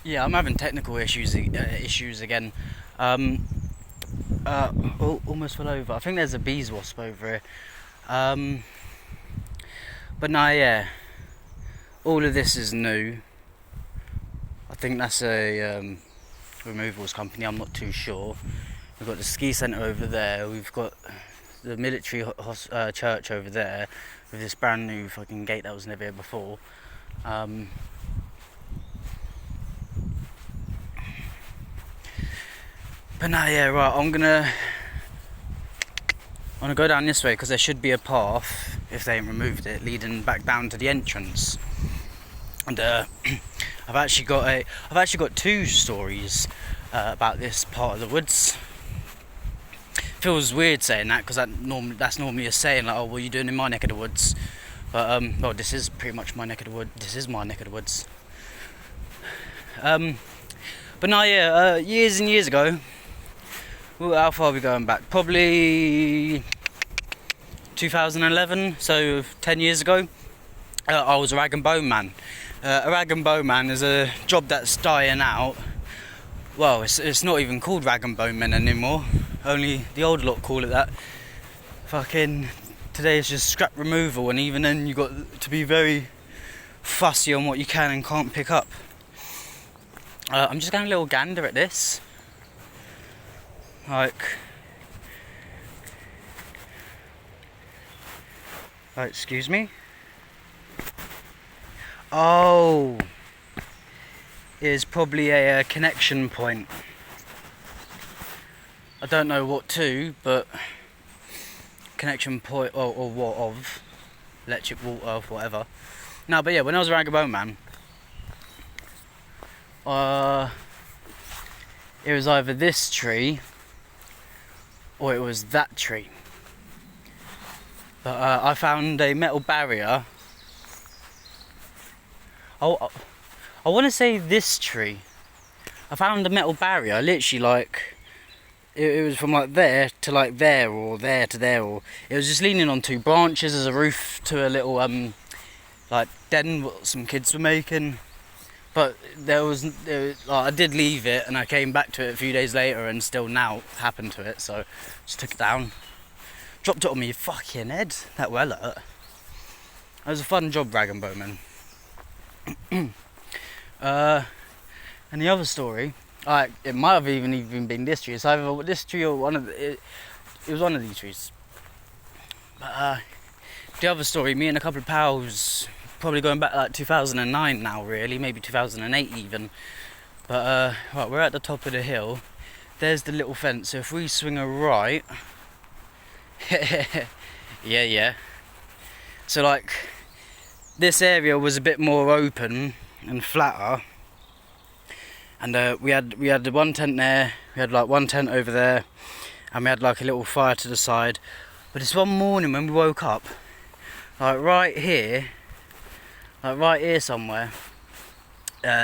Yeah, I'm having technical issues again. Almost fell over. I think there's a bees wasp over here. Um, but no, yeah, all of this is new. I think that's a removals company. I'm not too sure. We've got the ski centre over there. We've got the military church over there with this brand new fucking gate that was never here before. But no, yeah, right. I'm gonna go down this way because there should be a path, if they ain't removed it, leading back down to the entrance. And I've actually got two stories about this part of the woods. Feels weird saying that because that's normally a saying like, oh, what are you doing in my neck of the woods? But well, this is pretty much my neck of the woods. This is my neck of the woods. But no, yeah, years and years ago. Well, how far are we going back? Probably 2011, so 10 years ago. I was a rag and bone man. A rag and bone man is a job that's dying out. Well, it's not even called rag and bone men anymore. Only the old lot call it that. Fucking today it's just scrap removal, and even then you got to be very fussy on what you can and can't pick up. I'm just going a little gander at this. Like, excuse me? Oh, is probably a connection point. I don't know what to, but connection point or what of electric, water, whatever. No, but yeah, when I was a rag and bone man, it was either this tree or it was that tree. But I found a metal barrier. Oh, I want to say this tree. I found a metal barrier, literally like it was from like there to like there, or there to there, or it was just leaning on two branches as a roof to a little like den what some kids were making. But I did leave it, and I came back to it a few days later, and still now happened to it. So just took it down, dropped it on my fucking head. That well hurt. It was a fun job, rag and bone man. And the other story, it might have even been this tree. It's either this tree or one of it was one of these trees. But the other story, me and a couple of pals, probably going back like 2009 now, really, maybe 2008 even. But right, we're at the top of the hill. There's the little fence. So if we swing a right, yeah. So like, this area was a bit more open and flatter. And we had the one tent there, we had like one tent over there, and we had like a little fire to the side. But this one morning when we woke up, like right here somewhere,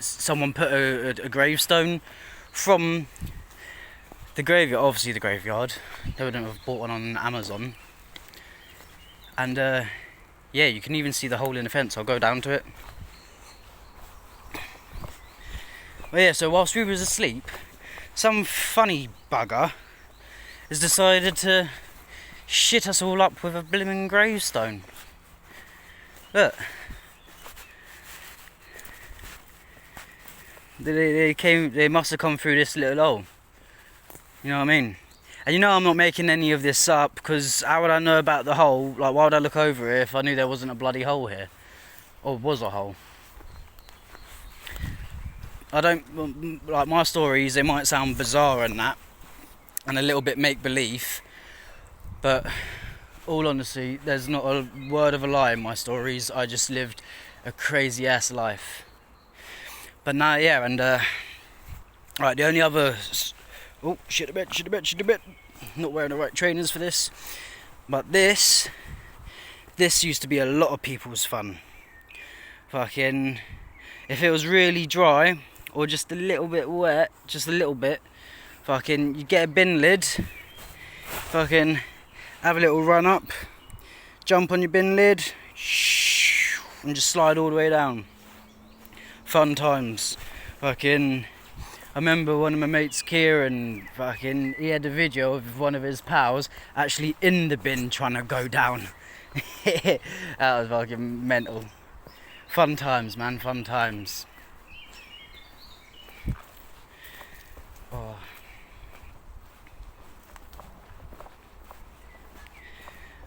someone put a gravestone from the graveyard, obviously the graveyard. They wouldn't have bought one on Amazon. And yeah, you can even see the hole in the fence. I'll go down to it. Well, yeah, so whilst we was asleep, some funny bugger has decided to shit us all up with a blimmin' gravestone. Look. They must have come through this little hole. You know what I mean? And you know I'm not making any of this up, because how would I know about the hole? Like, why would I look over here if I knew there wasn't a bloody hole here? Or was a hole? I don't, like, my stories, they might sound bizarre and that, and a little bit make-believe, but all honesty, there's not a word of a lie in my stories. I just lived a crazy ass life. But now, yeah, and right, the only other, oh, shit a bit, not wearing the right trainers for this, but this used to be a lot of people's fun. Fucking, if it was really dry, or just a little bit wet, just a little bit, fucking, you get a bin lid, fucking, have a little run up, jump on your bin lid, and just slide all the way down. Fun times. Fucking, I remember one of my mates, Kieran, fucking, he had a video of one of his pals actually in the bin trying to go down. That was fucking mental. Fun times, man, fun times. Oh.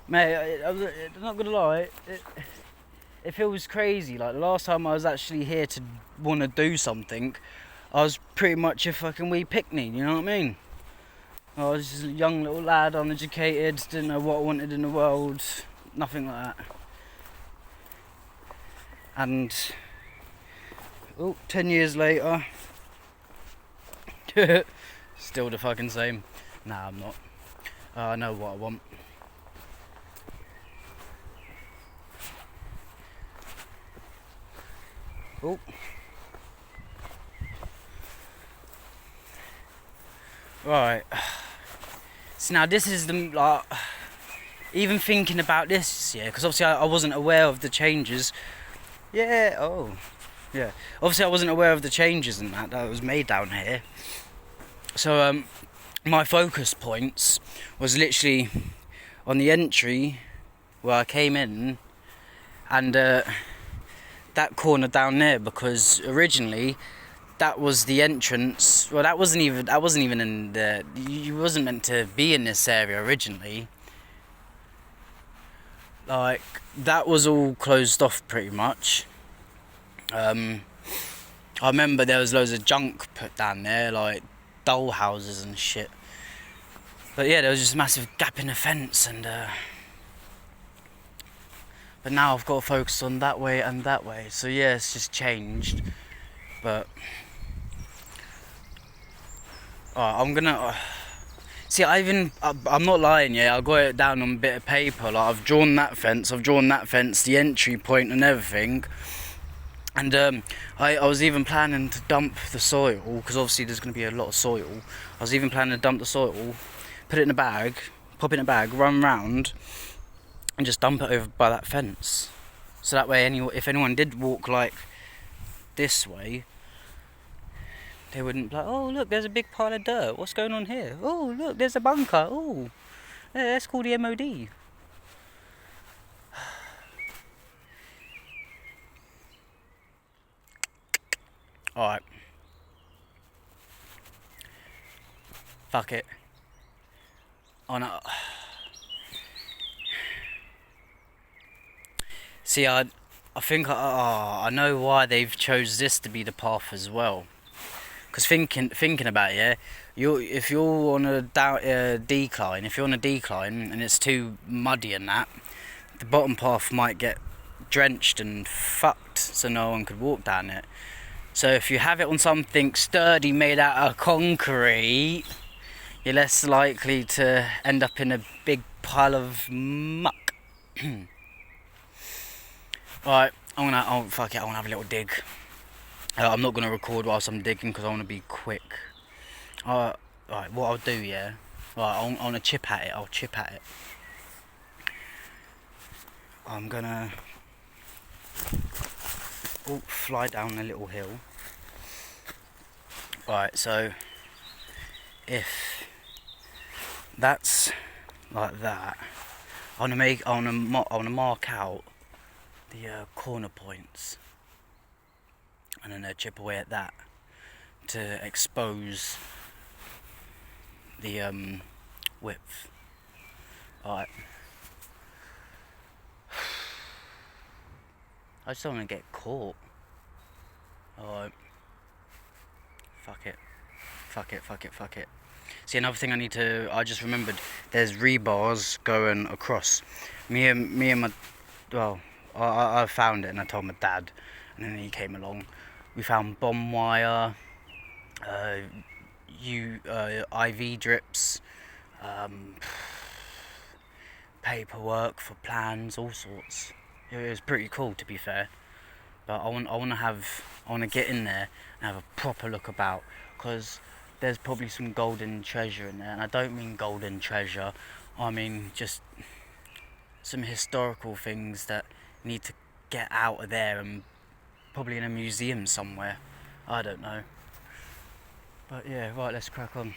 Mate, I'm not gonna lie, it feels crazy. Like, the last time I was actually here to want to do something, I was pretty much a fucking wee picnic, you know what I mean? I was just a young little lad, uneducated, didn't know what I wanted in the world, nothing like that. And, 10 years later, still the fucking same. Nah, I'm not. I know what I want. Oh. Right. So now this is the, like, even thinking about this, yeah, because obviously I wasn't aware of the changes. Yeah, oh. Yeah. Obviously I wasn't aware of the changes and that was made down here. So, my focus points was literally on the entry where I came in and that corner down there, because originally that was the entrance. Well, that wasn't even in the, you wasn't meant to be in this area originally. Like, that was all closed off pretty much. I remember there was loads of junk put down there, like doll houses and shit. But yeah, there was just a massive gap in the fence, and but now I've got to focus on that way and that way. So yeah, it's just changed. But I'm gonna see. I'm not lying. Yeah, I got it down on a bit of paper. Like, I've drawn that fence, the entry point, and everything. And I was even planning to dump the soil, because obviously there's going to be a lot of soil. I was even planning to dump the soil, put it in a bag, pop it in a bag, run round, and just dump it over by that fence. So that way, if anyone did walk like this way, they wouldn't be like, oh look, there's a big pile of dirt, what's going on here? Oh look, there's a bunker, oh, yeah, let's call the MOD. Alright. Fuck it. Oh no. See, I think I know why they've chose this to be the path as well. Because thinking about it, yeah, if you're on a decline, and it's too muddy and that, the bottom path might get drenched and fucked, so no one could walk down it. So if you have it on something sturdy made out of concrete, you're less likely to end up in a big pile of muck. Right, fuck it, I wanna have a little dig. I'm not gonna record whilst I'm digging because I wanna be quick. Right, what I'll do, yeah. Right, I wanna chip at it. I'll chip at it. I'm gonna fly down a little hill. Right, so if that's like that, I wanna mark out the corner points, and then chip away at that to expose the width. Alright. I just don't want to get caught. Alright. Fuck it. See, another thing I just remembered, there's rebars going across. Me and my, well, I found it and I told my dad, and then he came along. We found bomb wire, IV drips, paperwork for plans, all sorts. It was pretty cool, to be fair. But I want to get in there and have a proper look about, because there's probably some golden treasure in there. And I don't mean golden treasure, I mean just some historical things that need to get out of there and probably in a museum somewhere. I don't know. But yeah, right, let's crack on.